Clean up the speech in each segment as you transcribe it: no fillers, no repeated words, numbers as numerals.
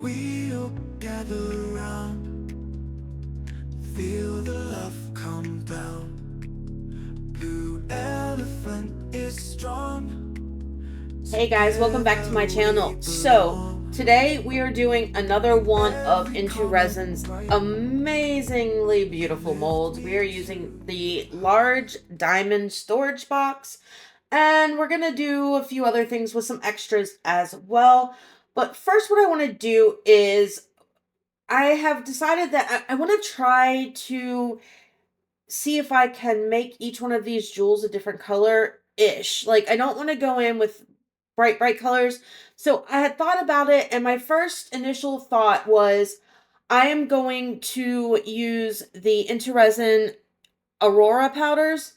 we'll gather round, feel the love come down. Blue elephant is strong. Hey guys, welcome back to my channel. So today we are doing another one of Into Resin's amazingly beautiful molds. We are using the large diamond storage box, and we're gonna do a few other things with some extras as well. But first, what I want to do is I have decided that I want to try to see if I can make each one of these jewels a different color-ish. Like, I don't want to go in with bright colors. So I had thought about it, and my first initial thought was I am going to use the Into Resin Aurora powders,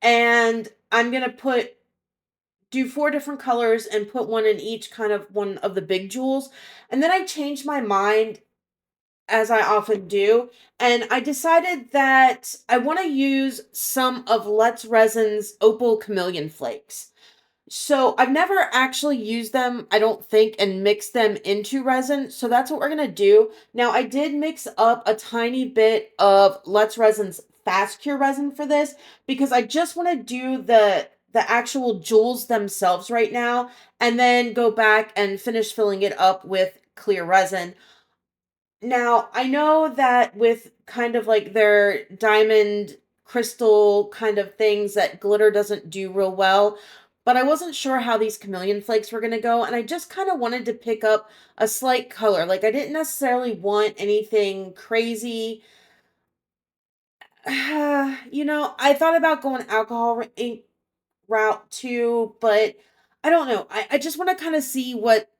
and I'm going to do 4 different colors and put one in each kind of one of the big jewels. And then I changed my mind, as I often do, and I decided that I want to use some of Let's Resin's Opal Chameleon Flakes. So I've never actually used them, I don't think, and mixed them into resin. So that's what we're going to do. Now, I did mix up a tiny bit of Let's Resin's Fast Cure resin for this because I just want to do the actual jewels themselves right now, and then go back and finish filling it up with clear resin. Now, I know that with kind of like their diamond crystal kind of things, that glitter doesn't do real well, but I wasn't sure how these chameleon flakes were going to go, and I just kind of wanted to pick up a slight color. Like, I didn't necessarily want anything crazy. I thought about going alcohol ink route too, but I don't know. I just want to kind of see what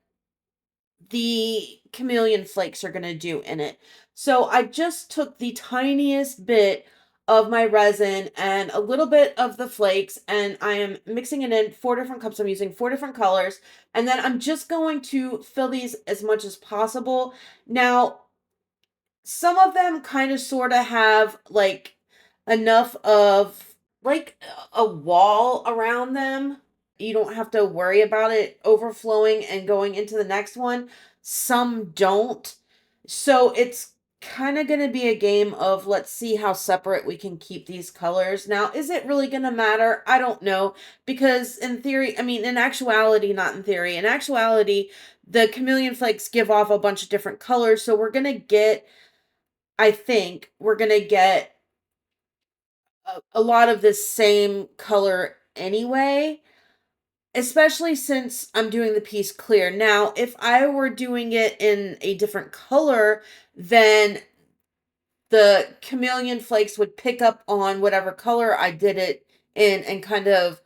the chameleon flakes are going to do in it. So I just took the tiniest bit of my resin and a little bit of the flakes, and I am mixing it in 4 different cups. I'm using 4 different colors, and then I'm just going to fill these as much as possible. Now, some of them kind of sort of have like enough of like a wall around them. You don't have to worry about it overflowing and going into the next one. Some don't. So it's kind of going to be a game of let's see how separate we can keep these colors. Now, is it really going to matter? I don't know, because in theory, I mean, in actuality, not in theory, in actuality, the chameleon flakes give off a bunch of different colors. So we're going to get, I think we're going to get a lot of this same color anyway, especially since I'm doing the piece clear. Now, if I were doing it in a different color, then the chameleon flakes would pick up on whatever color I did it in and kind of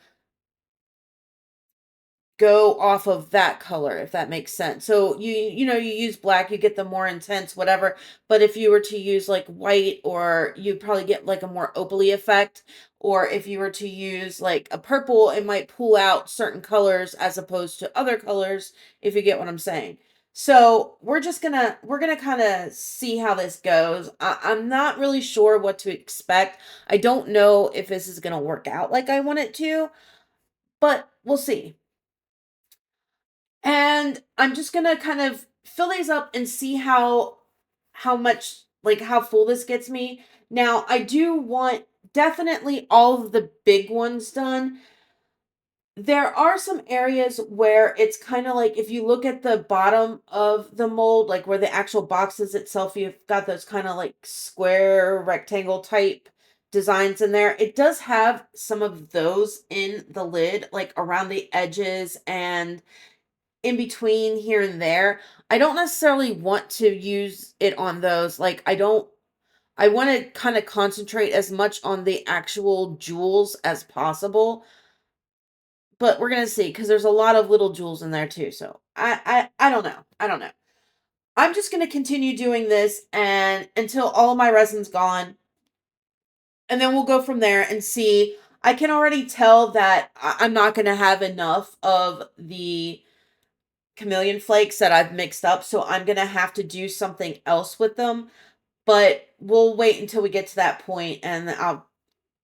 go off of that color, if that makes sense. So you use black, you get the more intense whatever, but if you were to use like white, or you'd probably get like a more opaly effect, or if you were to use like a purple, it might pull out certain colors as opposed to other colors, if you get what I'm saying. So we're gonna kind of see how this goes. I'm not really sure what to expect. I don't know if this is gonna work out like I want it to, but we'll see. And I'm just gonna kind of fill these up and see how much, like how full this gets me. Now, I do want definitely all of the big ones done. There are some areas where it's kind of like if you look at the bottom of the mold, like where the actual box is itself, you've got those kind of like square rectangle type designs in there. It does have some of those in the lid, like around the edges and in between here and there. I don't necessarily want to use it on those. Like, I want to kind of concentrate as much on the actual jewels as possible. But we're going to see, because there's a lot of little jewels in there too. So I don't know. I don't know. I'm just going to continue doing this and until all of my resin's gone. And then we'll go from there and see. I can already tell that I'm not going to have enough of the chameleon flakes that I've mixed up, so I'm gonna have to do something else with them, but we'll wait until we get to that point, and I'll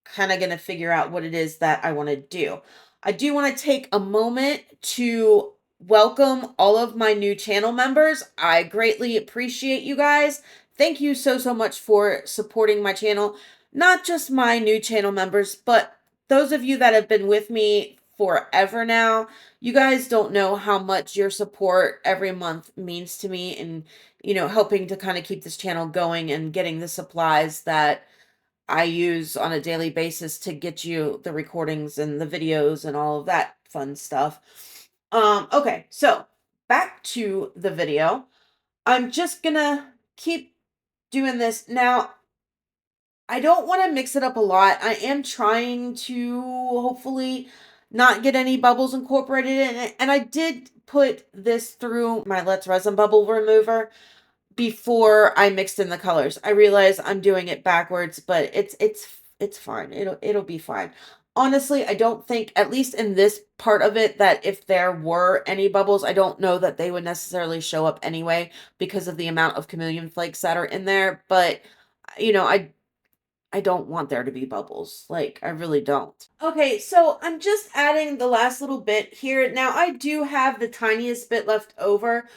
kind of gonna figure out what it is that I want to do. I do want to take a moment to welcome all of my new channel members. I greatly appreciate you guys. Thank you so much for supporting my channel. Not just my new channel members, but those of you that have been with me forever now. You guys don't know how much your support every month means to me, and helping to kind of keep this channel going and getting the supplies that I use on a daily basis to get you the recordings and the videos and all of that fun stuff. Okay, so back to the video. I'm just gonna keep doing this. Now, I don't want to mix it up a lot. I am trying to hopefully not get any bubbles incorporated in it. And I did put this through my Let's Resin bubble remover before I mixed in the colors. I realize I'm doing it backwards, but it's fine. It'll be fine. Honestly, I don't think, at least in this part of it, that if there were any bubbles, I don't know that they would necessarily show up anyway because of the amount of chameleon flakes that are in there. But I don't want there to be bubbles. Like, I really don't. Okay, so I'm just adding the last little bit here. Now, I do have the tiniest bit left over,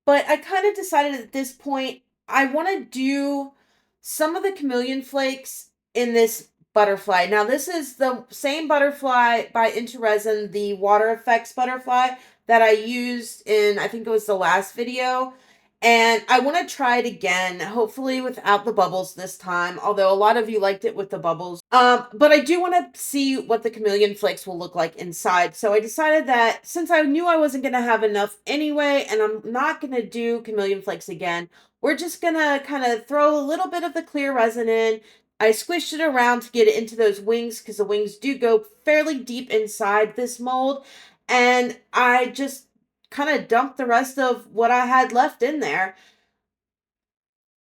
but I kind of decided at this point, I want to do some of the chameleon flakes in this butterfly. Now, this is the same butterfly by Into Resin, the water effects butterfly that I used in, I think it was the last video. And I want to try it again, hopefully without the bubbles this time, although a lot of you liked it with the bubbles. But I do want to see what the chameleon flakes will look like inside. So I decided that since I knew I wasn't going to have enough anyway, and I'm not going to do chameleon flakes again, we're just going to kind of throw a little bit of the clear resin in. I squished it around to get it into those wings because the wings do go fairly deep inside this mold. And I just kind of dumped the rest of what I had left in there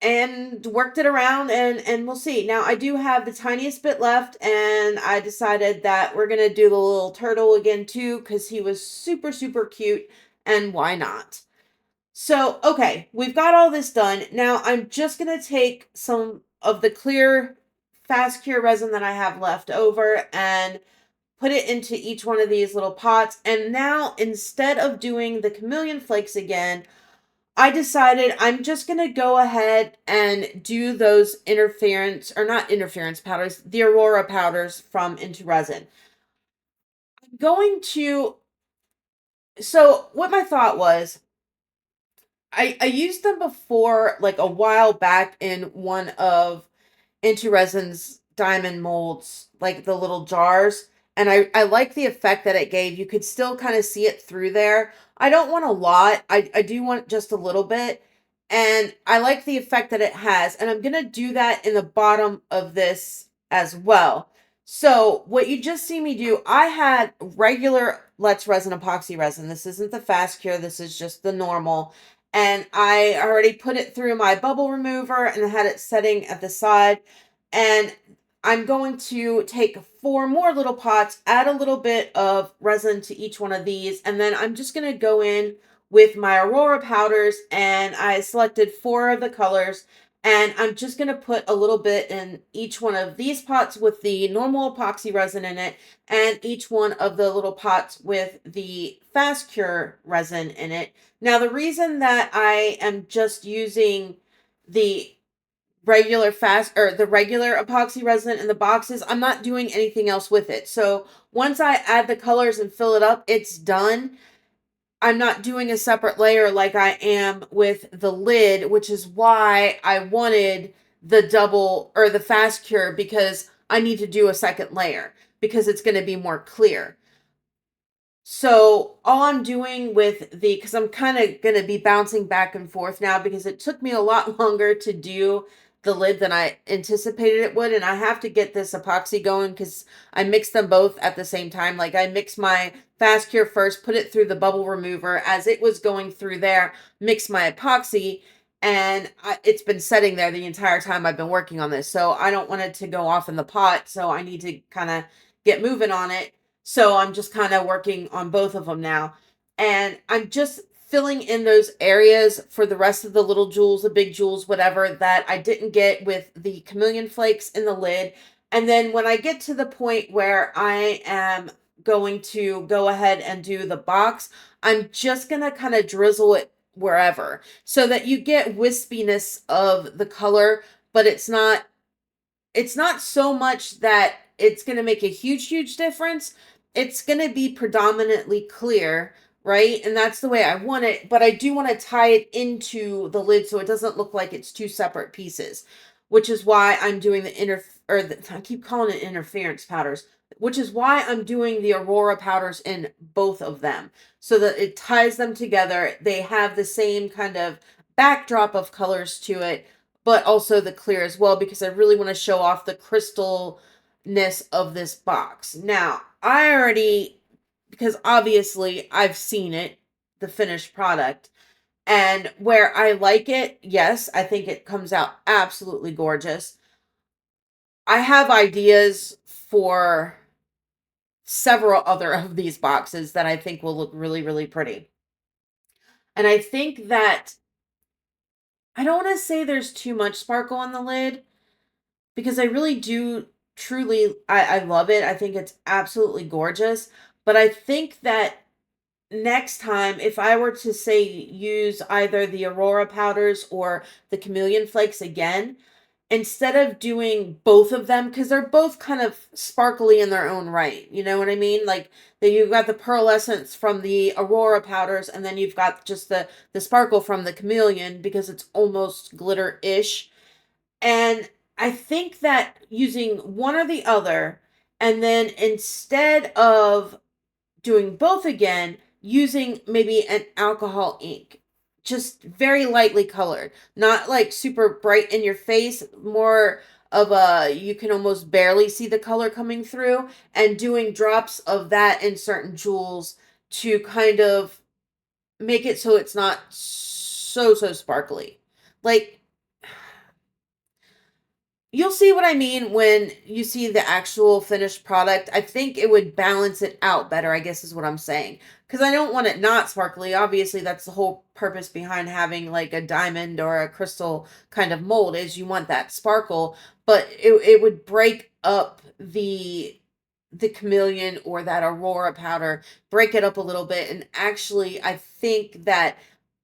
and worked it around, and we'll see. Now, I do have the tiniest bit left, and I decided that we're going to do the little turtle again too because he was super cute, and why not? So, okay, we've got all this done. Now, I'm just going to take some of the clear fast cure resin that I have left over and put it into each one of these little pots. And now, instead of doing the chameleon flakes again, I decided I'm just going to go ahead and do those not interference powders, the Aurora powders from Into Resin. I'm going to, so what my thought was, I used them before, like a while back in one of Into Resin's diamond molds, like the little jars. And I like the effect that it gave. You could still kind of see it through there. I don't want a lot. I do want just a little bit. And I like the effect that it has. And I'm going to do that in the bottom of this as well. So what you just see me do, I had regular Let's Resin epoxy resin. This isn't the fast cure. This is just the normal. And I already put it through my bubble remover and I had it setting at the side. And I'm going to take 4 more little pots, add a little bit of resin to each one of these, and then I'm just going to go in with my Aurora powders, and I selected 4 of the colors, and I'm just going to put a little bit in each one of these pots with the normal epoxy resin in it, and each one of the little pots with the fast cure resin in it. Now, the reason that I am just using the regular epoxy resin in the boxes, I'm not doing anything else with it. So once I add the colors and fill it up, it's done. I'm not doing a separate layer like I am with the lid, which is why I wanted the double or the fast cure, because I need to do a second layer because it's going to be more clear. So all I'm doing with because I'm kind of going to be bouncing back and forth now because it took me a lot longer to do the lid than I anticipated it would. And I have to get this epoxy going because I mixed them both at the same time. Like, I mixed my fast cure first, put it through the bubble remover. As it was going through there, mixed my epoxy, and it's been setting there the entire time I've been working on this. So I don't want it to go off in the pot. So I need to kind of get moving on it. So I'm just kind of working on both of them now. And I'm just filling in those areas for the rest of the little jewels, the big jewels, whatever, that I didn't get with the chameleon flakes in the lid. And then when I get to the point where I am going to go ahead and do the box, I'm just going to kind of drizzle it wherever so that you get wispiness of the color, but it's not so much that it's going to make a huge difference. It's going to be predominantly clear, right? And that's the way I want it, but I do want to tie it into the lid so it doesn't look like it's two separate pieces, which is why I'm doing I keep calling it interference powders, which is why I'm doing the Aurora powders in both of them so that it ties them together. They have the same kind of backdrop of colors to it, but also the clear as well, because I really want to show off the crystalness of this box. Now, because obviously I've seen it, the finished product, and where I like it, yes, I think it comes out absolutely gorgeous. I have ideas for several other of these boxes that I think will look really pretty. And I think that I don't want to say there's too much sparkle on the lid, because I really do truly, I love it. I think it's absolutely gorgeous. But I think that next time, if I were to say use either the Aurora powders or the Chameleon Flakes again, instead of doing both of them, because they're both kind of sparkly in their own right, you know what I mean? Like you've got the pearlescence from the Aurora powders, and then you've got just the sparkle from the Chameleon, because it's almost glitter-ish. And I think that using one or the other, and then instead of doing both again, using maybe an alcohol ink, just very lightly colored, not like super bright in your face, more of a, you can almost barely see the color coming through, and doing drops of that in certain jewels to kind of make it so it's not so sparkly. Like, you'll see what I mean when you see the actual finished product. I think it would balance it out better, I guess is what I'm saying. Because I don't want it not sparkly. Obviously, that's the whole purpose behind having like a diamond or a crystal kind of mold, is you want that sparkle. But it would break up the Chameleon or that Aurora powder, break it up a little bit. And actually, I think that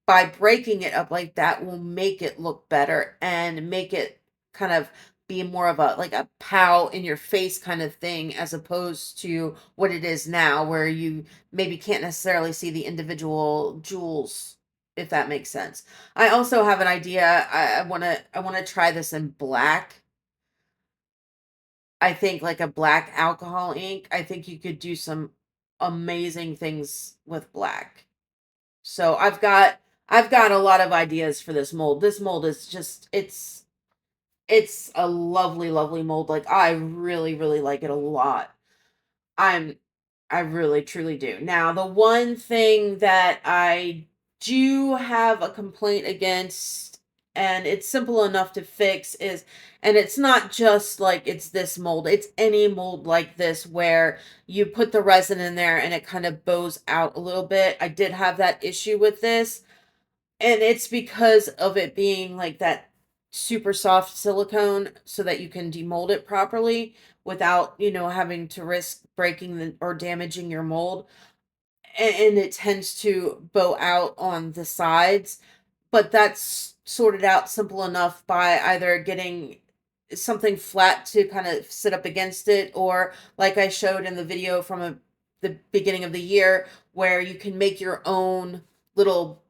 by breaking it up like that will make it look better and make it kind of be more of a like a pow in your face kind of thing, as opposed to what it is now, where you maybe can't necessarily see the individual jewels, if that makes sense. I also have an idea. I want to try this in black. I think like a black alcohol ink. I think you could do some amazing things with black. So I've got a lot of ideas for this mold. This mold is just, it's a lovely mold. Like, I really like it a lot. I'm I really truly do. Now, the one thing that I do have a complaint against, and it's simple enough to fix, is, and it's not just like it's this mold, it's any mold like this where you put the resin in there and it kind of bows out a little bit. I did have that issue with this. And it's because of it being like that super soft silicone, so that you can demold it properly without, having to risk breaking or damaging your mold. And it tends to bow out on the sides, but that's sorted out simple enough by either getting something flat to kind of sit up against it, or like I showed in the video from the beginning of the year, where you can make your own little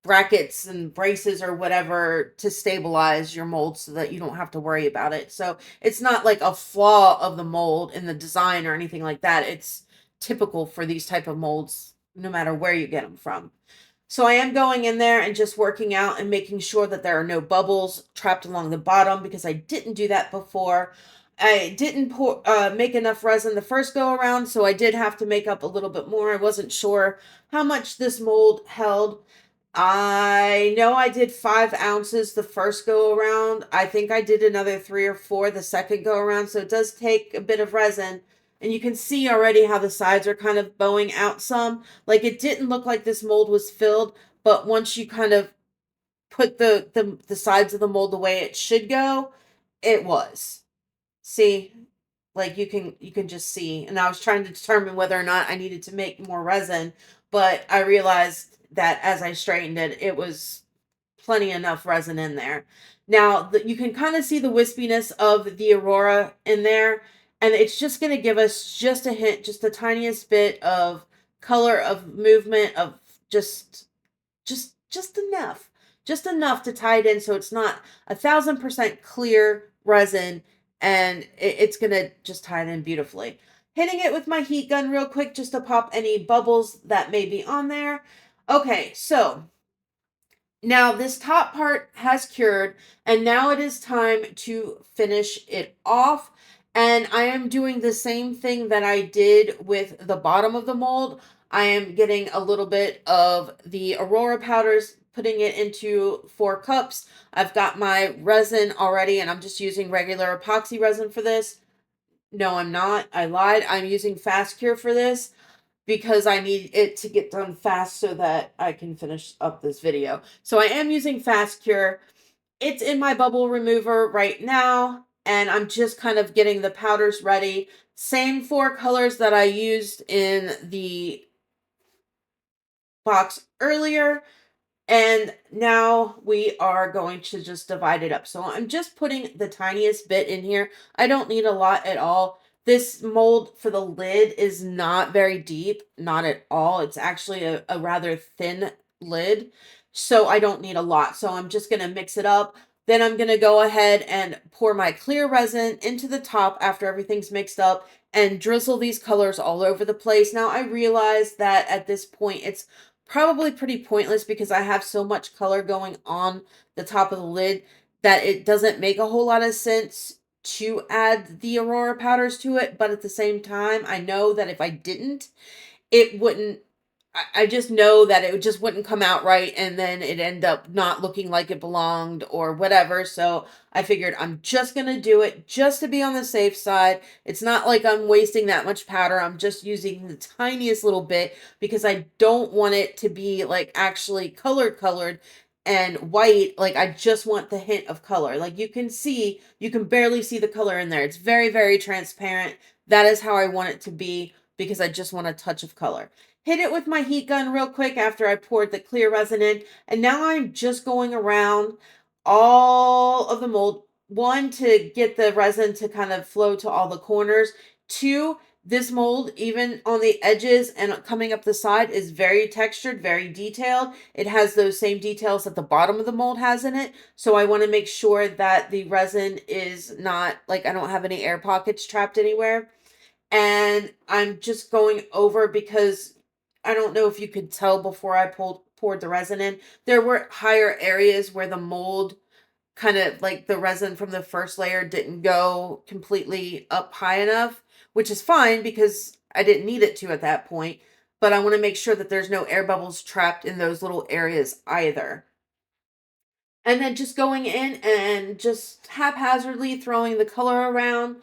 brackets and braces or whatever to stabilize your mold so that you don't have to worry about it. So it's not like a flaw of the mold in the design or anything like that. It's typical for these type of molds, no matter where you get them from. So I am going in there and just working out and making sure that there are no bubbles trapped along the bottom, because I didn't do that before. I didn't make enough resin the first go around, so I did have to make up a little bit more. I wasn't sure how much this mold held. I know I did 5 ounces the first go around. I think I did another 3 or 4 the second go around. So it does take a bit of resin. And you can see already how the sides are kind of bowing out some. Like, it didn't look like this mold was filled, but once you kind of put the sides of the mold the way it should go, it was. See? like you can just see. And I was trying to determine whether or not I needed to make more resin, but I realized that as I straightened it, it was plenty enough resin in there. Now you can kind of see the wispiness of the Aurora in there, and it's just going to give us just a hint, just the tiniest bit of color, of movement, of just enough, just enough to tie it in so it's not 1,000% clear resin, and it's going to just tie it in beautifully. Hitting it with my heat gun real quick just to pop any bubbles that may be on there. Okay, so now this top part has cured, and now it is time to finish it off. And I am doing the same thing that I did with the bottom of the mold. I am getting a little bit of the Aurora powders, putting it into 4 cups. I've got my resin already, and I'm just using regular epoxy resin for this. No, I'm not. I lied. I'm using Fast Cure for this because I need it to get done fast so that I can finish up this video. So I am using Fast Cure. It's in my bubble remover right now, and I'm just kind of getting the powders ready. Same 4 colors that I used in the box earlier. And now we are going to just divide it up. So I'm just putting the tiniest bit in here. I don't need a lot at all. This mold for the lid is not very deep, not at all. It's actually a rather thin lid, so I don't need a lot. So I'm just going to mix it up. Then I'm going to go ahead and pour my clear resin into the top after everything's mixed up and drizzle these colors all over the place. Now I realize that at this point it's probably pretty pointless because I have so much color going on the top of the lid that it doesn't make a whole lot of sense to add the Aurora powders to it. But at the same time, I know that if I didn't, it wouldn't, I just know that it just wouldn't come out right, and then it end up not looking like it belonged or whatever. So I figured I'm just going to do it just to be on the safe side. It's not like I'm wasting that much powder. I'm just using the tiniest little bit because I don't want it to be like actually colored and white. Like I just want the hint of color. Like you can see, you can barely see the color in there. It's very, very transparent. That is how I want it to be because I just want a touch of color. Hit it with my heat gun real quick after I poured the clear resin in. And now I'm just going around all of the mold. 1, to get the resin to kind of flow to all the corners. 2, this mold, even on the edges and coming up the side, is very textured, very detailed. It has those same details that the bottom of the mold has in it. So I want to make sure that the resin is not, like I don't have any air pockets trapped anywhere. And I'm just going over because I don't know if you could tell before I poured the resin in. There were higher areas where the mold kind of like the resin from the first layer didn't go completely up high enough, which is fine because I didn't need it to at that point. But I want to make sure that there's no air bubbles trapped in those little areas either. And then just going in and just haphazardly throwing the color around.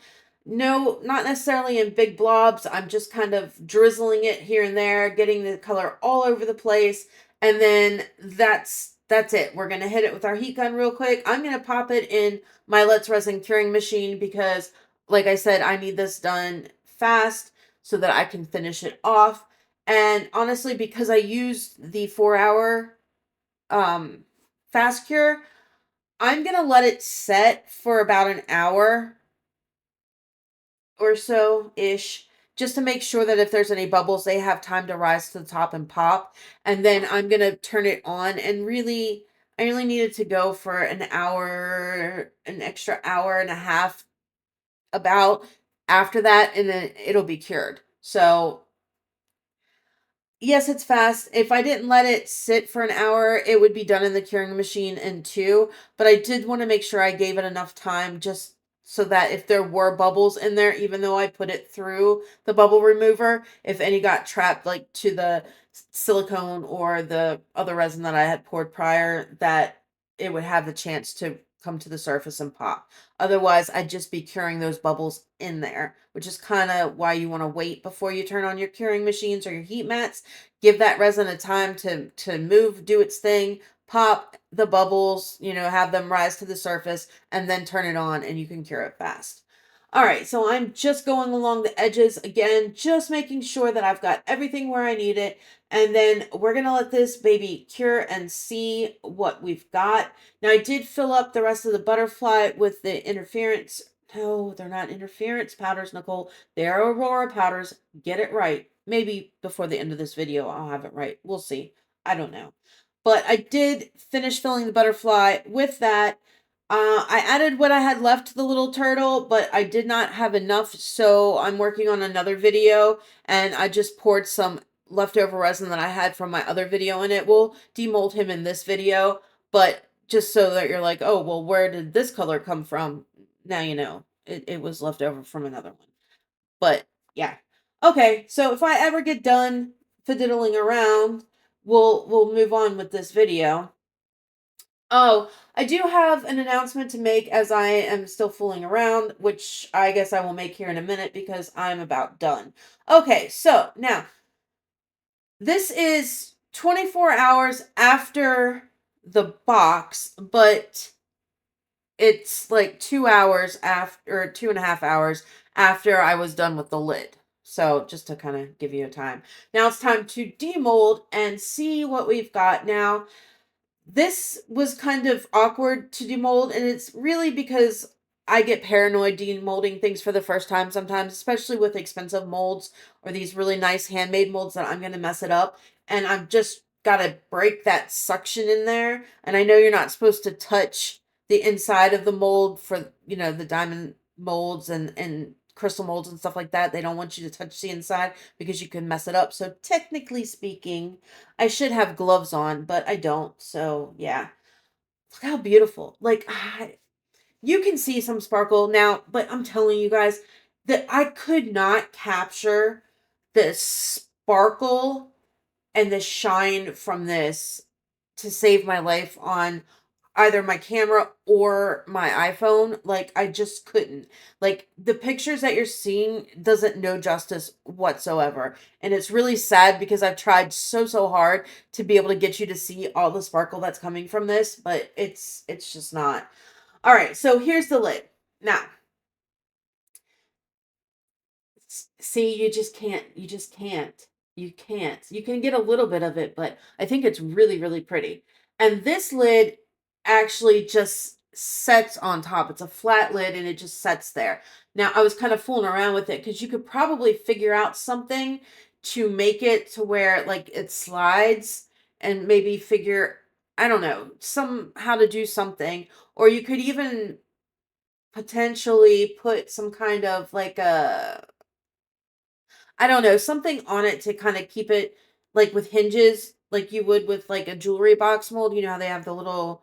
No, not necessarily in big blobs. I'm just kind of drizzling it here and there, getting the color all over the place. And then that's it. We're going to hit it with our heat gun real quick. I'm going to pop it in my Let's Resin curing machine because, like I said, I need this done fast so that I can finish it off. And honestly, because I used the 4-hour fast cure, I'm going to let it set for about an hour or so ish, just to make sure that if there's any bubbles, they have time to rise to the top and pop. And then I'm going to turn it on, and really, I really needed to go for an hour, an extra hour and a half about after that, and then it'll be cured. So yes, it's fast. If I didn't let it sit for an hour, it would be done in the curing machine in 2. But I did want to make sure I gave it enough time just so that if there were bubbles in there, even though I put it through the bubble remover, if any got trapped like to the silicone or the other resin that I had poured prior, that it would have the chance to come to the surface and pop. Otherwise, I'd just be curing those bubbles in there, which is kind of why you want to wait before you turn on your curing machines or your heat mats. Give that resin a time to move, do its thing, pop the bubbles, have them rise to the surface, and then turn it on and you can cure it fast. All right, so I'm just going along the edges again, just making sure that I've got everything where I need it. And then we're going to let this baby cure and see what we've got. Now, I did fill up the rest of the butterfly with the interference. No, they're not interference powders, Nicole. They're Aurora powders. Get it right. Maybe before the end of this video, I'll have it right. We'll see. I don't know. But I did finish filling the butterfly with that. I added what I had left to the little turtle, but I did not have enough, so I'm working on another video, and I just poured some leftover resin that I had from my other video in it. We'll demold him in this video, but just so that you're like, oh, well, where did this color come from? Now you know. It was left over from another one. But, yeah. Okay, so if I ever get done fiddling around, we'll move on with this video. Oh, I do have an announcement to make as I am still fooling around, which I guess I will make here in a minute because I'm about done. Okay, so now this is 24 hours after the box, but it's like 2 hours after, or 2.5 hours after I was done with the lid. So just to kind of give you a time. Now it's time to demold and see what we've got. Now, this was kind of awkward to demold, and it's really because I get paranoid demolding things for the first time sometimes, especially with expensive molds or these really nice handmade molds that I'm going to mess it up. And I've just got to break that suction in there. And I know you're not supposed to touch the inside of the mold for, you know, the diamond molds and crystal molds and stuff like that. They don't want you to touch the inside because you can mess it up. So technically speaking, I should have gloves on, but I don't. So yeah, look how beautiful. Like you can see some sparkle now, but I'm telling you guys that I could not capture the sparkle and the shine from this to save my life on either my camera or my iPhone. Like I just couldn't. Like the pictures that you're seeing doesn't know justice whatsoever. And it's really sad because I've tried so hard to be able to get you to see all the sparkle that's coming from this, but it's just not. All right, so here's the lid. Now, see, you can't. You can get a little bit of it, but I think it's really pretty. And this lid actually just sets on top. It's a flat lid and it just sets there. Now, I was kind of fooling around with it because you could probably figure out something to make it to where like it slides and maybe figure, I don't know, how to do something. Or you could even potentially put some kind of like a, I don't know, something on it to kind of keep it like with hinges, like you would with like a jewelry box mold. You know how they have the little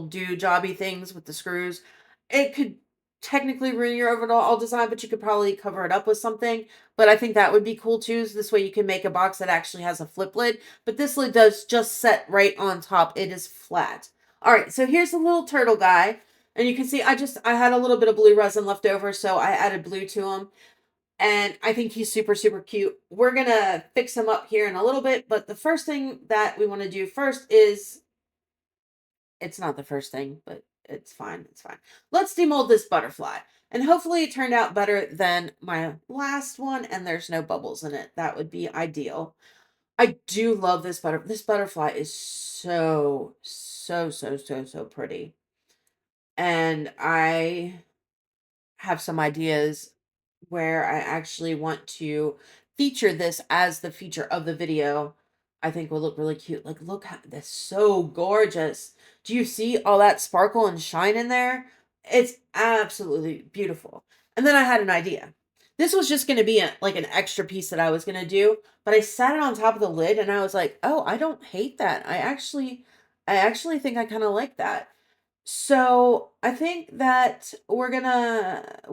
do jobby things with the screws. It could technically ruin your overall design, but you could probably cover it up with something. But I think that would be cool too. So this way you can make a box that actually has a flip lid. But this lid does just set right on top. It is flat. All right, so here's the little turtle guy. And you can see I had a little bit of blue resin left over, so I added blue to him. And I think he's super cute. We're going to fix him up here in a little bit. But the first thing that we want to do first is, it's not the first thing, but it's fine. It's fine. Let's demold this butterfly. And hopefully it turned out better than my last one and there's no bubbles in it. That would be ideal. I do love this butterfly. This butterfly is so pretty. And I have some ideas where I actually want to feature this as the feature of the video. I think will look really cute. Like, look how that's so gorgeous. Do you see all that sparkle and shine in there? It's absolutely beautiful. And then I had an idea. This was just going to be like an extra piece that I was going to do, but I sat it on top of the lid and I was like, "Oh, I don't hate that. I actually think I kind of like that." So I think that we're gonna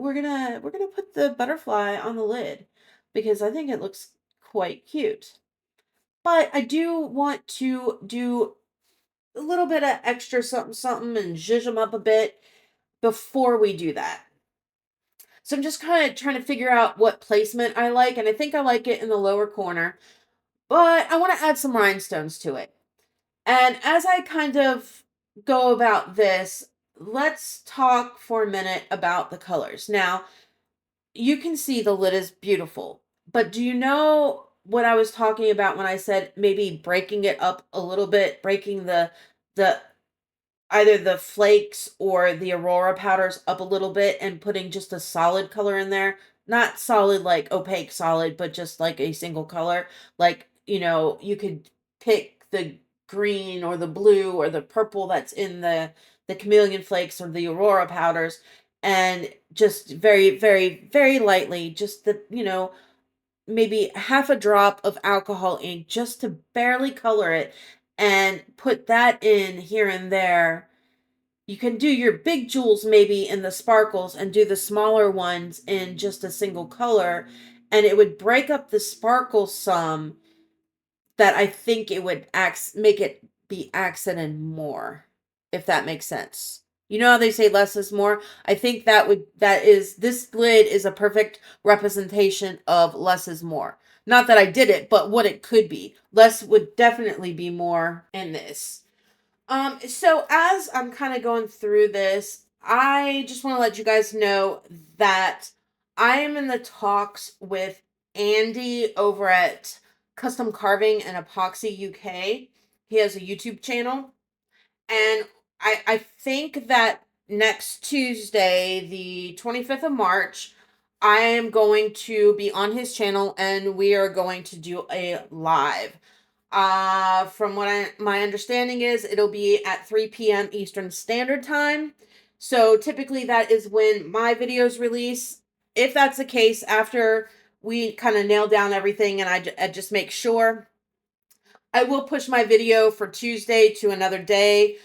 put the butterfly on the lid because I think it looks quite cute. But I do want to do a little bit of extra something and zhuzh them up a bit before we do that. So I'm just kind of trying to figure out what placement I like, and I think I like it in the lower corner, but I want to add some rhinestones to it. And as I kind of go about this, let's talk for a minute about the colors. Now, you can see the lid is beautiful. But do you know what I was talking about when I said maybe breaking it up a little bit, breaking the either the flakes or the Aurora powders up a little bit and putting just a solid color in there? Not solid like opaque solid, but just like a single color. Like, you know, you could pick the green or the blue or the purple that's in the chameleon flakes or the Aurora powders, and just very, very, very lightly, just the, you know, maybe half a drop of alcohol ink just to barely color it, and put that in here and there. You can do your big jewels maybe in the sparkles and do the smaller ones in just a single color, and it would break up the sparkle some, that I think it would make it be accented more, if that makes sense. You know how they say less is more? I think this lid is a perfect representation of less is more. Not that I did it, but what it could be. Less would definitely be more in this. So as I'm kind of going through this, I just want to let you guys know that I am in the talks with Andy over at Custom Carving and Epoxy UK. He has a YouTube channel, and I think that next Tuesday, the 25th of March, I am going to be on his channel and we are going to do a live. From what my understanding is, it'll be at 3 p.m. Eastern Standard Time. So typically that is when my videos release. If that's the case, after we kind of nail down everything and I just make sure, I will push my video for Tuesday to another day.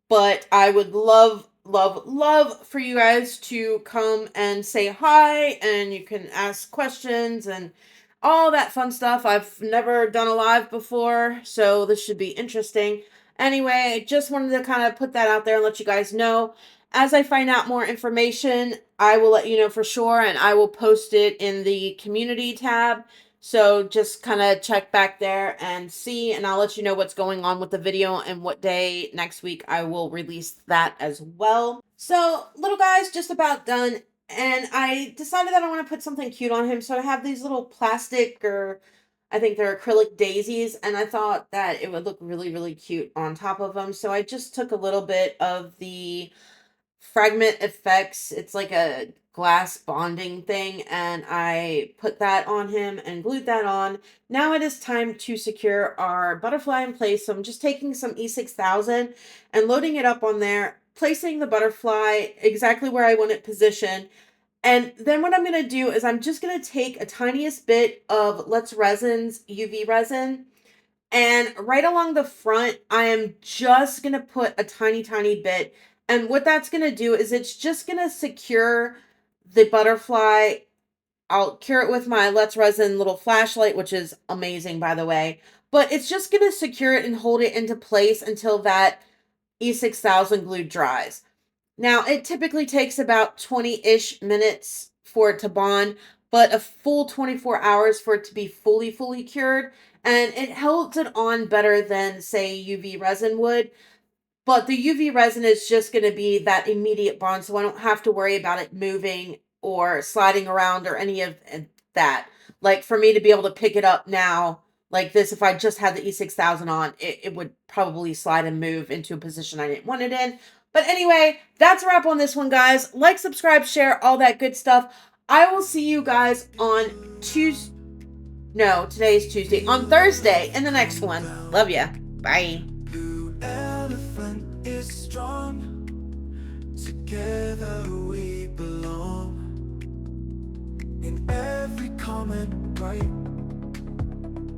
But I would love, love, love for you guys to come and say hi, and you can ask questions and all that fun stuff. I've never done a live before, so this should be interesting. Anyway, I just wanted to kind of put that out there and let you guys know. As I find out more information, I will let you know for sure, and I will post it in the community tab. So just kind of check back there and see, and I'll let you know what's going on with the video and what day next week I will release that as well. So, little guy's just about done, and I decided that I want to put something cute on him. So I have these little plastic, or I think they're acrylic daisies, and I thought that it would look really, really cute on top of them. So I just took a little bit of the Fragment Effects. It's like a glass bonding thing, and I put that on him and glued that on. Now it is time to secure our butterfly in place. So I'm just taking some E6000 and loading it up on there, placing the butterfly exactly where I want it positioned. And then what I'm going to do is I'm just going to take a tiniest bit of Let's Resin's UV resin, and right along the front, I am just going to put a tiny, tiny bit. And what that's going to do is it's just going to secure the butterfly. I'll cure it with my Let's Resin little flashlight, which is amazing, by the way. But it's just going to secure it and hold it into place until that E6000 glue dries. Now, it typically takes about 20-ish minutes for it to bond, but a full 24 hours for it to be fully, fully cured. And it holds it on better than, say, UV resin would. But the UV resin is just going to be that immediate bond, so I don't have to worry about it moving or sliding around or any of that. Like, for me to be able to pick it up now, like this, if I just had the E6000 on, it would probably slide and move into a position I didn't want it in. But anyway, that's a wrap on this one, guys. Like, subscribe, share, all that good stuff. I will see you guys on Tuesday. No, today's Tuesday. On Thursday in the next one. Love ya. Bye. Is strong. Together we belong. In every comment, right?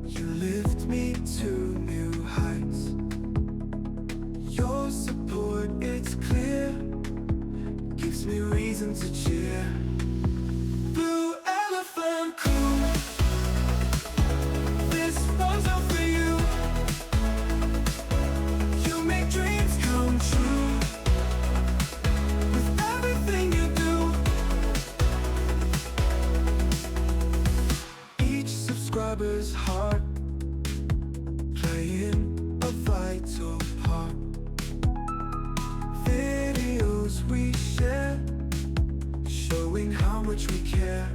You lift me to new heights. Your support, it's clear, gives me reason to cheer. Blue Elephant Crew, this one's out for you. You make dreams come true with everything you do. Each subscriber's heart playing a vital part. Videos we share, showing how much we care.